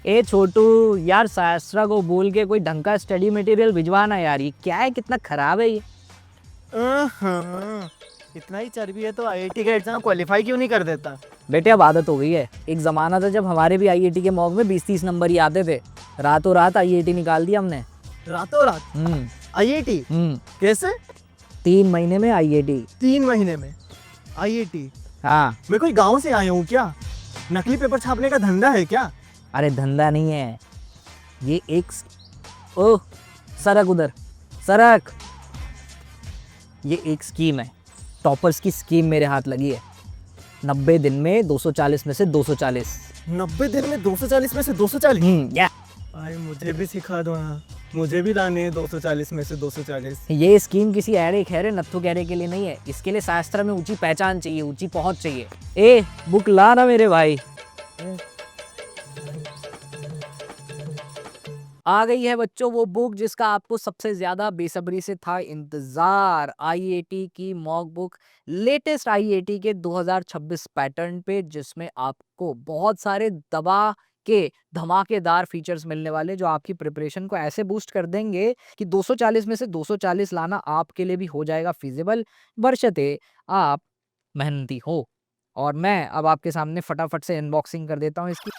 ए छोटू, यार शास्त्रा को बोल के कोई ढंग का स्टडी मटेरियल भिजवाना यार। ये क्या है, कितना खराब है ये। हाँ, इतना ही चर्बी है तो आईआईटी का एग्जाम क्वालिफाई क्यों नहीं कर देता? बेटे अब आदत हो गई है। एक जमाना था जब हमारे भी आईआईटी के मॉक में 20-30 नंबर ही आते थे। रातों रात आईआईटी निकाल दिया हमने। रातों रात हम्म। आईआईटी? हम्म। कैसे? 3 महीने में आईआईटी। 3 महीने में आईआईटी? हाँ। मैं कोई गांव से आया हूँ क्या? नकली पेपर छापने का धंधा है क्या? अरे धंधा नहीं है ये एक ओह, सरक उधर, सरक। ये एक स्कीम है, टॉपर्स की स्कीम मेरे हाथ लगी है। 90 दिन में 240 में से 240। 90 दिन में 240 में से 240? या भाई मुझे भी सिखा दो ना, मुझे भी लाने हैं 240 में से 240। ये स्कीम किसी ऐरे खैरे नत्थु गहरे के लिए नहीं है। इसके लिए शास्त्र में ऊंची पहचान चाहिए, ऊंची पहुंच चाहिए। ए बुक ला ना मेरे भाई। आ गई है बच्चों वो बुक जिसका आपको सबसे ज्यादा बेसब्री से था इंतजार। आईआईटी की मॉक बुक, लेटेस्ट आईआईटी के 2026 पैटर्न पे, जिसमें आपको बहुत सारे दबा के धमाकेदार फीचर्स मिलने वाले जो आपकी प्रिपरेशन को ऐसे बूस्ट कर देंगे कि 240 में से 240 लाना आपके लिए भी हो जाएगा फिजिबल, बशर्ते आप मेहनती हो। और मैं अब आपके सामने फटाफट से अनबॉक्सिंग कर देता हूँ इसकी।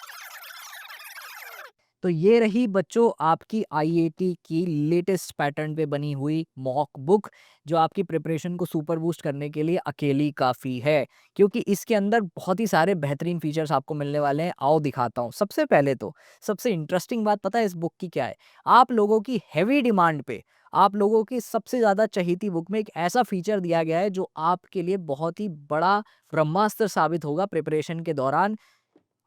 तो ये रही बच्चों आपकी आईआईटी की लेटेस्ट पैटर्न पे बनी हुई मॉक बुक, जो आपकी प्रिपरेशन को सुपर बूस्ट करने के लिए अकेली काफ़ी है, क्योंकि इसके अंदर बहुत ही सारे बेहतरीन फीचर्स आपको मिलने वाले हैं। आओ दिखाता हूँ। सबसे पहले तो सबसे इंटरेस्टिंग बात पता है इस बुक की क्या है? आप लोगों की हैवी डिमांड पे, आप लोगों की सबसे ज़्यादा चहीती बुक में एक ऐसा फीचर दिया गया है जो आपके लिए बहुत ही बड़ा ब्रह्मास्त्र साबित होगा प्रिपरेशन के दौरान।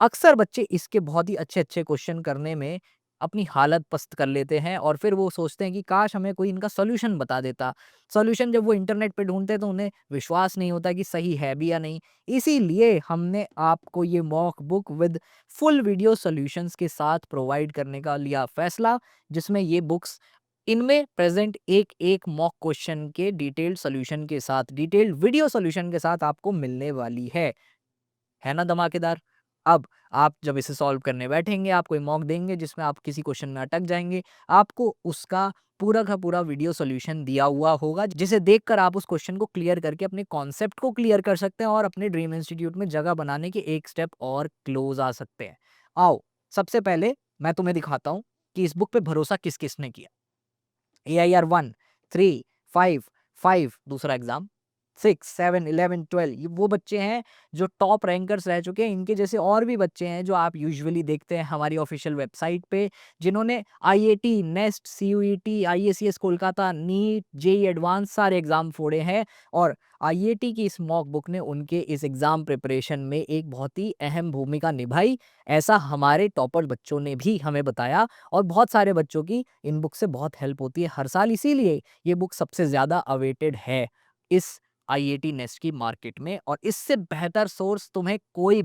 अक्सर बच्चे इसके बहुत ही अच्छे-अच्छे क्वेश्चन करने में अपनी हालत पस्त कर लेते हैं और फिर वो सोचते हैं कि काश हमें कोई इनका सॉल्यूशन बता देता। सॉल्यूशन जब वो इंटरनेट पे ढूँढते हैं तो उन्हें विश्वास नहीं होता कि सही है भी या नहीं। इसीलिए हमने आपको ये mock book with full video solutions के साथ प्रोवाइड करने का लिया फैसला, जिसमें ये बुक्स इनमें प्रेज़ेंट एक-एक मॉक क्वेश्चन के डिटेल्ड सॉल्यूशन के साथ, डिटेल्ड वीडियो सॉल्यूशन के साथ आपको मिलने वाली है। है ना धमाकेदार? अब आप जब इसे सॉल्व करने बैठेंगे, आप कोई मॉक देंगे जिसमें आप किसी क्वेश्चन में अटक जाएँगे, आपको उसका पूरा का पूरा वीडियो सॉल्यूशन दिया हुआ होगा, जिसे देखकर आप उस क्वेश्चन को क्लियर करके अपने कॉन्सेप्ट को क्लियर कर सकते हैं और अपने ड्रीम इंस्टीट्यूट में जगह बनाने के एक स्टेप और क्लोज़ आ सकते हैं। आओ, सबसे पहले मैं तुम्हें दिखाता हूँ कि इस बुक पे भरोसा किस-किसने किया। AIR 1, 3, 5, 5 दूसरा एग्जाम, 6, 7, 11, 12 ये वो बच्चे हैं जो टॉप रैंकर्स रह चुके हैं। इनके जैसे और भी बच्चे हैं जो आप यूजुअली देखते हैं हमारी ऑफिशियल वेबसाइट पे, जिन्होंने IIT, NEST, CUET, IACS Kolkata, NEET, JEE advance सारे एग्जाम फोड़े हैं। और आईआईटी की इस मॉक बुक ने उनके इस एग्जाम प्रिपरेशन में एक बहुत ही अहम भूमिका निभाई। ऐसा हमारे टॉपर बच्चों ने भी हमें बताया और बहुत सारे बच्चों की इन बुक से बहुत हेल्प होती है हर साल। इसीलिए ये बुक सबसे ज़्यादा अवेटेड है इस आईआईटी नेस्ट की मार्केट में, और इससे बेहतर सोर्स तुम्हें कोई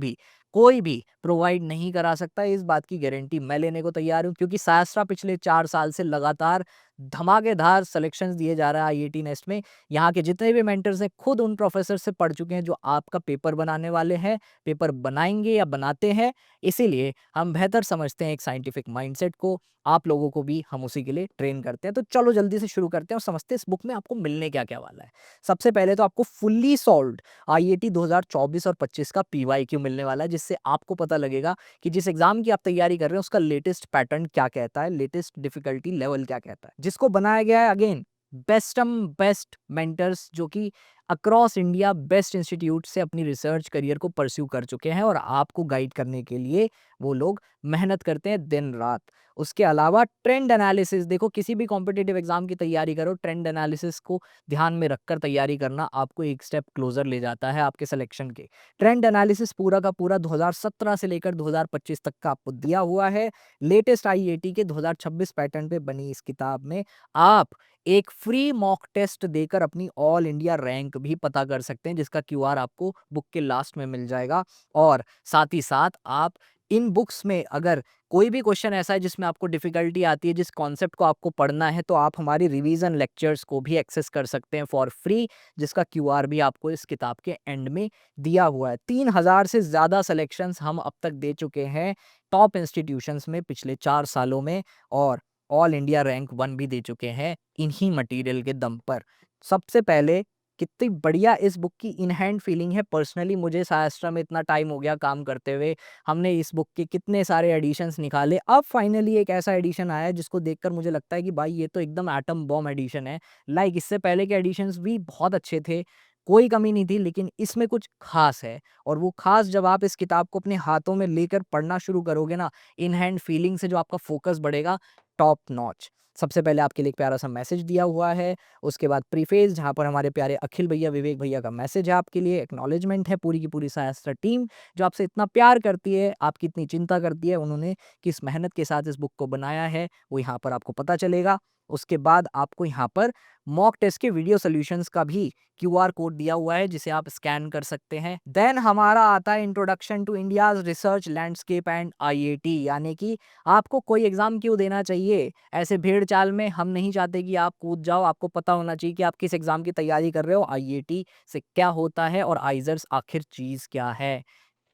भी प्रोवाइड नहीं करा सकता। इस बात की गारंटी मैं लेने को तैयार हूँ, क्योंकि शास्त्रा पिछले 4 साल से लगातार धमाकेदार सिलेक्शंस दिए जा रहा है आईआईटी नेस्ट में। यहाँ के जितने भी मेंटर्स हैं खुद उन प्रोफेसर से पढ़ चुके हैं जो आपका पेपर बनाने वाले हैं, पेपर बनाएँगे या बनाते हैं। इसीलिए हम बेहतर समझते हैं एक साइंटिफिक माइंडसेट को, आप लोगों को भी हम उसी के लिए ट्रेन करते हैं। तो चलो जल्दी से शुरू करते हैं और समझते हैं इस बुक में आपको मिलने क्या-क्या वाला है। सबसे पहले तो आपको फुल्ली सॉल्व्ड आईआईटी 2024 और 25 का पीवाईक्यू मिलने वाला है, जिससे आपको पता लगेगा कि जिस एग्जाम की आप तैयारी कर रहे हैं उसका लेटेस्ट पैटर्न क्या कहता है, लेटेस्ट डिफिकल्टी लेवल क्या कहता है, जिसको बनाया गया है अगेन बेस्ट मेंटर्स जो कि अक्रॉस इंडिया बेस्ट इंस्टीट्यूट से अपनी रिसर्च करियर को परस्यू कर चुके हैं और आपको गाइड करने के लिए वो लोग मेहनत करते हैं दिन रात। उसके अलावा ट्रेंड एनालिसिस, देखो किसी भी कॉम्पिटिटिव एग्जाम की तैयारी करो, ट्रेंड एनालिसिस को ध्यान में रखकर तैयारी करना आपको एक स्टेप क्लोजर ले जाता है आपके सिलेक्शन के। ट्रेंड एनालिसिस पूरा का पूरा 2017 से लेकर 2025 तक का आपको दिया हुआ है। लेटेस्ट आईआईटी के 2026 पैटर्न पे बनी इस किताब में आप एक फ्री मॉक टेस्ट देकर अपनी ऑल इंडिया रैंक भी पता कर सकते हैं, जिसका क्यूआर आपको बुक के लास्ट में मिल जाएगा। और साथ ही साथ आप इन बुक्स में अगर कोई भी क्वेश्चन ऐसा है जिसमें आपको डिफ़िकल्टी आती है, जिस कॉन्सेप्ट को आपको पढ़ना है, तो आप हमारी रिवीजन लेक्चर्स को भी एक्सेस कर सकते हैं फॉर फ्री, जिसका क्यूआर भी आपको इस किताब के एंड में दिया हुआ है। 3000 से ज़्यादा सिलेक्शंस हम अब तक दे चुके हैं टॉप इंस्टीट्यूशंस में पिछले 4 सालों में, और ऑल इंडिया रैंक 1 भी दे चुके हैं इन्हीं मटेरियल के दम पर। सबसे पहले कितनी बढ़िया इस बुक की इन हैंड फीलिंग है। पर्सनली मुझे सायास्ट्रा में इतना टाइम हो गया काम करते हुए, हमने इस बुक के कितने सारे एडिशंस निकाले, अब फाइनली एक ऐसा एडिशन आया है जिसको देखकर मुझे लगता है कि भाई ये तो एकदम एटम बॉम्ब एडिशन है। लाइक इससे पहले के एडिशंस भी बहुत अच्छे थे, कोई कमी नहीं थी, लेकिन इसमें कुछ खास है, और वो खास जब आप इस किताब को अपने हाथों में लेकर पढ़ना शुरू करोगे ना, इन हैंड फीलिंग से जो आपका फोकस बढ़ेगा, टॉप नॉच। सबसे पहले आपके लिए एक प्यारा सा मैसेज दिया हुआ है, उसके बाद प्रीफेस जहाँ पर हमारे प्यारे अखिल भैया, विवेक भैया का मैसेज है आपके लिए, एक्नॉलेजमेंट है पूरी की पूरी सायास्त्रा टीम जो आपसे इतना प्यार करती है, आपकी इतनी चिंता करती है, उन्होंने किस मेहनत के साथ इस बुक को बनाया है वो यहाँ पर आपको पता चलेगा। उसके बाद आपको यहाँ पर मॉक टेस्ट के वीडियो सॉल्यूशंस का भी क्यूआर कोड दिया हुआ है जिसे आप स्कैन कर सकते हैं। देन हमारा आता है introduction to India's research landscape and IIT, यानी कि आपको कोई एग्जाम क्यों देना चाहिए ऐसे भेड़ चाल में, हम नहीं चाहते कि आप कूद जाओ, आपको पता होना चाहिए कि आप किस एग्जाम की तैयारी कर रहे हो, आईआईटी से क्या होता है और आइजर्स आखिर चीज क्या है,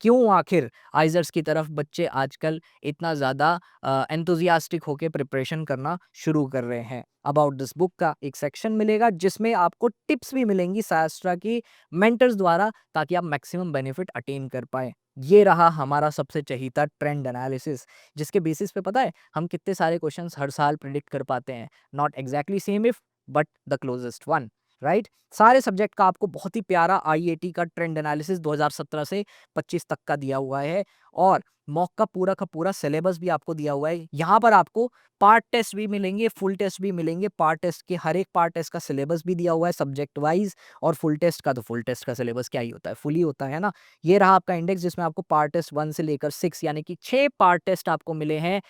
क्यों आखिर आइजर्स की तरफ बच्चे आजकल इतना ज़्यादा एंथुसियास्टिक होके प्रिपरेशन करना शुरू कर रहे हैं। अबाउट दिस बुक का एक सेक्शन मिलेगा जिसमें आपको टिप्स भी मिलेंगी शास्त्रा की मेंटर्स द्वारा, ताकि आप मैक्सिमम बेनिफिट अटेन कर पाए। ये रहा हमारा सबसे चहीता ट्रेंड एनालिसिस, जिसके बेसिस पे पता है हम कितने सारे क्वेश्चंस हर साल प्रिडिक्ट कर पाते हैं, not exactly same if but the closest one, right. सारे सब्जेक्ट का आपको बहुत ही प्यारा आईआईटी का ट्रेंड एनालिसिस 2017 से 25 तक का दिया हुआ है, और मॉक का पूरा सिलेबस भी आपको दिया हुआ है। यहाँ पर आपको पार्ट टेस्ट भी मिलेंगे, फुल टेस्ट भी मिलेंगे। पार्ट टेस्ट के हर एक पार्ट टेस्ट का सिलेबस भी दिया हुआ है सब्जेक्ट वाइज, और फुल टेस्ट का तो फुल टेस्ट का सिलेबस क्या ही होता है, फुल ही होता है ना। ये रहा आपका इंडेक्स जिसमें आपको पार्ट टेस्ट 1 से लेकर 6 यानी कि 6 पार्ट टेस्ट आपको मिले हैं,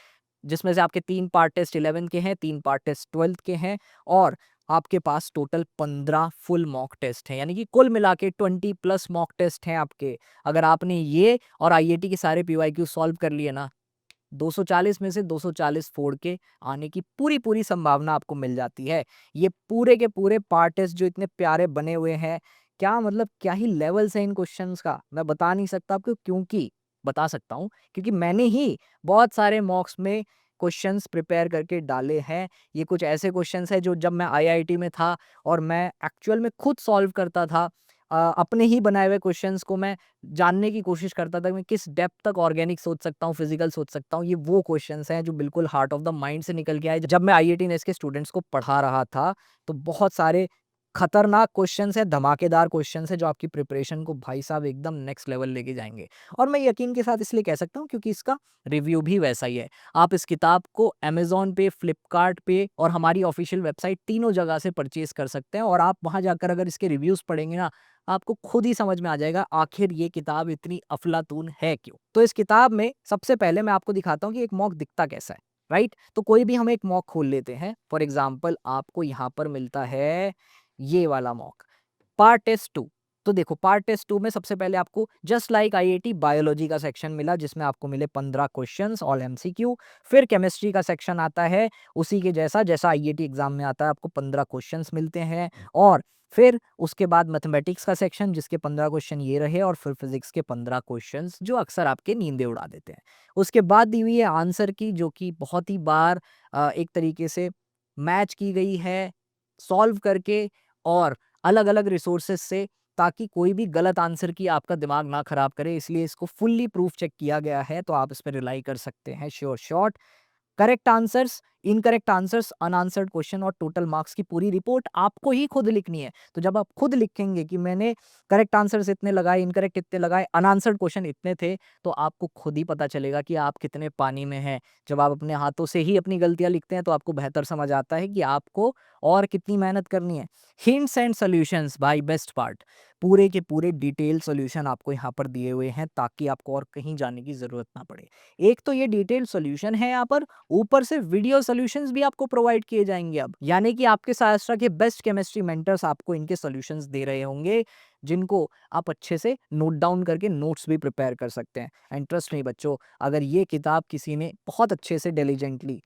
जिसमें से आपके 3 पार्ट टेस्ट 11 के हैं, 3 पार्ट टेस्ट 12 के हैं, और आपके पास टोटल 15 फुल मॉक टेस्ट हैं, यानी कि कुल मिला के 20 प्लस मॉक टेस्ट हैं आपके। अगर आपने ये और आईआईटी के सारे पीवाईक्यू सॉल्व कर लिए ना, 240 में से 240 फोड़ के आने की पूरी संभावना आपको मिल जाती है। ये पूरे के पूरे पार्ट टेस्ट जो इतने प्यारे बने हुए हैं, क्या मतलब क्या ही लेवल्स है इन क्वेश्चंस का, मैं बता नहीं सकता आपको, क्योंकि बता सकता हूँ क्योंकि मैंने ही बहुत सारे मॉक्स में क्वेश्चंस प्रिपेयर करके डाले हैं। ये कुछ ऐसे क्वेश्चंस हैं जो जब मैं आईआईटी में था और मैं एक्चुअल में खुद सॉल्व करता था, अपने ही बनाए हुए क्वेश्चंस को मैं जानने की कोशिश करता था कि मैं किस डेप्थ तक ऑर्गेनिक सोच सकता हूँ, फिजिकल सोच सकता हूँ। ये वो क्वेश्चंस हैं जो बिल्कुल हार्ट ऑफ द माइंड से निकल के आए। जब मैं आईआईटी नेस के स्टूडेंट्स को पढ़ा रहा था, तो बहुत सारे खतरनाक क्वेश्चंस हैं, धमाकेदार क्वेश्चंस हैं जो आपकी प्रिपरेशन को भाई साहब एकदम नेक्स्ट लेवल लेके जाएँगे। और मैं यकीन के साथ इसलिए कह सकता हूँ क्योंकि इसका रिव्यू भी वैसा ही है। आप इस किताब को अमेज़न पे, फ्लिपकार्ट पे और हमारी ऑफिशियल वेबसाइट तीनों जगह से परचेज़ कर सकते हैं, और आप वहाँ जाकर अगर इसके रिव्यूज़ पढ़ेंगे ना, आपको खुद ही समझ में आ जाएगा आखिर ये किताब इतनी अफलातून है क्यों। तो इस किताब में सबसे पहले मैं आपको दिखाता हूँ कि एक मॉक दिखता कैसा है, राइट? तो कोई भी हम एक मॉक खोल लेते हैं। फॉर एग्जाम्पल आपको यहाँ पर मिलता है ये वाला मॉक, पार्ट टेस्ट 2। तो देखो पार्ट टेस्ट 2 में सबसे पहले आपको जस्ट लाइक आईआईटी बायोलॉजी का सेक्शन मिला जिसमें आपको मिले 15 क्वेश्चंस ऑल एमसीक्यू। फिर केमिस्ट्री का सेक्शन आता है उसी के जैसा जैसा आईआईटी एग्जाम में आता है, आपको 15 क्वेश्चंस मिलते हैं। और फिर उसके बाद मैथमेटिक्स का सेक्शन जिसके 15 क्वेश्चन ये रहे, और फिर फिजिक्स के 15 क्वेश्चंस जो अक्सर आपके नींदें उड़ा देते हैं। उसके बाद दी हुई है आंसर की, जो कि बहुत ही बार एक तरीके से मैच की गई है सॉल्व करके और अलग-अलग रिसोर्सेज से, ताकि कोई भी गलत आंसर की आपका दिमाग ना खराब करे, इसलिए इसको फुल्ली प्रूफ चेक किया गया है, तो आप इस पे रिलाई कर सकते हैं sure shot. Correct answers, incorrect answers, unanswered question और टोटल मार्क्स की पूरी रिपोर्ट आपको ही खुद लिखनी है। तो जब आप खुद लिखेंगे कि मैंने करेक्ट आंसर्स इतने लगाए, इनकरेक्ट इतने लगाए, अनआंसर्ड क्वेश्चन इतने थे, तो आपको खुद ही पता चलेगा कि आप कितने पानी में हैं। जब आप अपने हाथों से ही अपनी गलतियाँ लिखते हैं, तो आपको बेहतर समझ आता है कि आपको और कितनी मेहनत करनी है। हिंट्स एंड सॉल्यूशंस भाई बेस्ट पार्ट, पूरे के पूरे डिटेल सॉल्यूशन आपको यहाँ पर दिए हुए हैं ताकि आपको और कहीं जाने की ज़रूरत ना पड़े। एक तो ये डिटेल सॉल्यूशन है यहाँ पर, ऊपर से वीडियो सॉल्यूशंस भी आपको प्रोवाइड किए जाएंगे अब, यानी कि आपके शास्त्रा के बेस्ट केमिस्ट्री मेंटर्स आपको इनके सॉल्यूशंस दे रहे होंगे, जिनको आप अच्छे से नोट डाउन करके नोट्स भी प्रिपेयर कर सकते हैं। एंड ट्रस्ट मी बच्चों, अगर ये किताब किसी ने बहुत अच्छे से डिलिजेंटली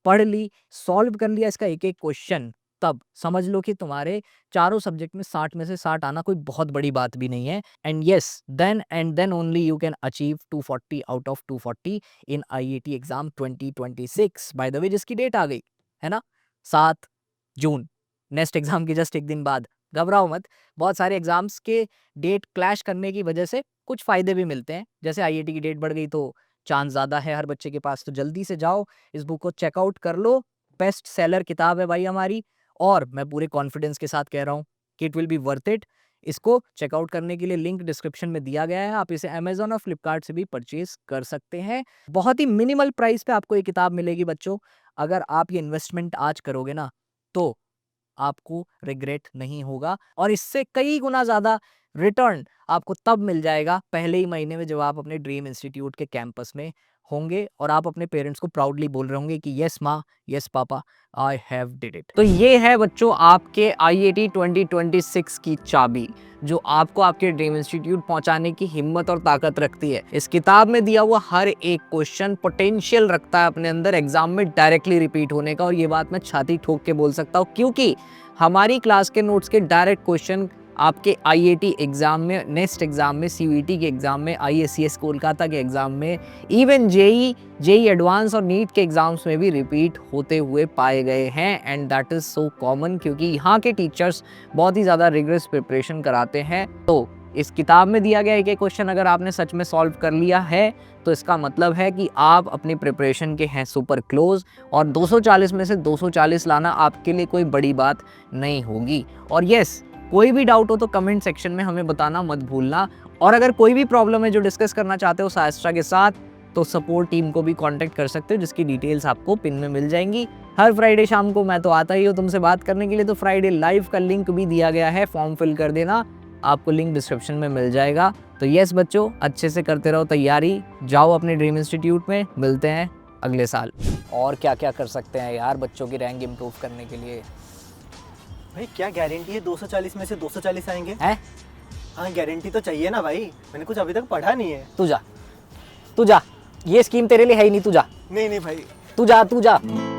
पढ़ ली, सॉल्व कर लिया इसका एक-एक क्वेश्चन, तब समझ लो कि तुम्हारे चारों सब्जेक्ट में 60 में से 60 आना कोई बहुत बड़ी बात भी नहीं है। And yes, then and then only you can achieve 240 out of 240 in IIT exam 2026, by the way जिसकी डेट आ गई है ना, 7 जून, नेक्स्ट एग्जाम के जस्ट एक दिन बाद। घबराओ मत, बहुत सारे एग्जाम्स के डेट क्लैश करने की वजह से कुछ फायदे भी मिलते हैं। जैसे आईआईटी की डेट बढ़ गई तो चांस ज़्यादा है हर बच्चे के पास, तो जल्दी से जाओ इस बुक को चेकआउट कर लो। बेस्ट सेलर किताब है भाई हमारी, और मैं पूरे कॉन्फिडेंस के साथ कह रहा हूँ कि it will be worth it. इसको चेकआउट करने के लिए लिंक डिस्क्रिप्शन में दिया गया है, आप इसे अमेजॉन और फ्लिपकार्ट से भी परचेज कर सकते हैं। बहुत ही मिनिमल प्राइस पे आपको ये किताब मिलेगी बच्चों। अगर आप ये इन्वेस्टमेंट आज करोगे ना, तो आपको रिग्रेट नहीं होगा, और इससे कई गुना ज़्यादा रिटर्न आपको तब मिल जाएगा पहले ही महीने में, जब आप अपने ड्रीम इंस्टीट्यूट के कैंपस में होंगे और आप अपने पेरेंट्स को प्राउडली बोल रहे होंगे कि यस माँ, yes papa, I have did it. तो ये है बच्चों आपके आईआईटी 2026 की चाबी, जो आपको आपके ड्रीम इंस्टीट्यूट पहुंचाने की हिम्मत और ताकत रखती है। इस किताब में दिया हुआ हर एक क्वेश्चन पोटेंशियल रखता है अपने अंदर एग्जाम में डायरेक्टली रिपीट होने का, और ये बात मैं छाती ठोक के बोल सकता हूँ, क्योंकि हमारी क्लास के नोट्स के डायरेक्ट क्वेश्चन आपके आईआईटी एग्जाम में, नेक्स्ट एग्जाम में, सीयूईटी के एग्जाम में, आईएससीएस कोलकाता के एग्जाम में, इवन जेई एडवांस और नीट के एग्जाम्स में भी रिपीट होते हुए पाए गए हैं। And that is so common, क्योंकि यहाँ के टीचर्स बहुत ही ज़्यादा रिगरस प्रिपरेशन कराते हैं। तो इस किताब में दिया गया एक एक क्वेश्चन अगर आपने सच में सॉल्व कर लिया है, तो इसका मतलब है कि आप अपनी प्रिपरेशन के हैं सुपर क्लोज, और 240 में से 240 लाना आपके लिए कोई बड़ी बात नहीं होगी। और यस, कोई भी डाउट हो तो कमेंट सेक्शन में हमें बताना मत भूलना, और अगर कोई भी प्रॉब्लम है जो डिस्कस करना चाहते हो शास्त्रा के साथ, तो सपोर्ट टीम को भी कांटेक्ट कर सकते हो, जिसकी डिटेल्स आपको पिन में मिल जाएंगी। हर फ्राइडे शाम को मैं तो आता ही हूँ तुमसे बात करने के लिए, तो फ्राइडे लाइव का लिंक भी दिया गया है, फॉर्म फिल कर देना, आपको लिंक डिस्क्रिप्शन में मिल जाएगा। तो यस बच्चों, अच्छे से करते रहो तैयारी, जाओ अपने ड्रीम इंस्टीट्यूट में, मिलते हैं अगले साल। और क्या क्या कर सकते हैं यार बच्चों की रैंक इम्प्रूव करने के लिए? भाई क्या गारंटी है 240 में से 240 आएंगे? हैं? हाँ गारंटी तो चाहिए ना भाई, मैंने कुछ अभी तक पढ़ा नहीं है। तू जा, ये स्कीम तेरे लिए है ही नहीं, तू जा, नहीं नहीं भाई। तू जा।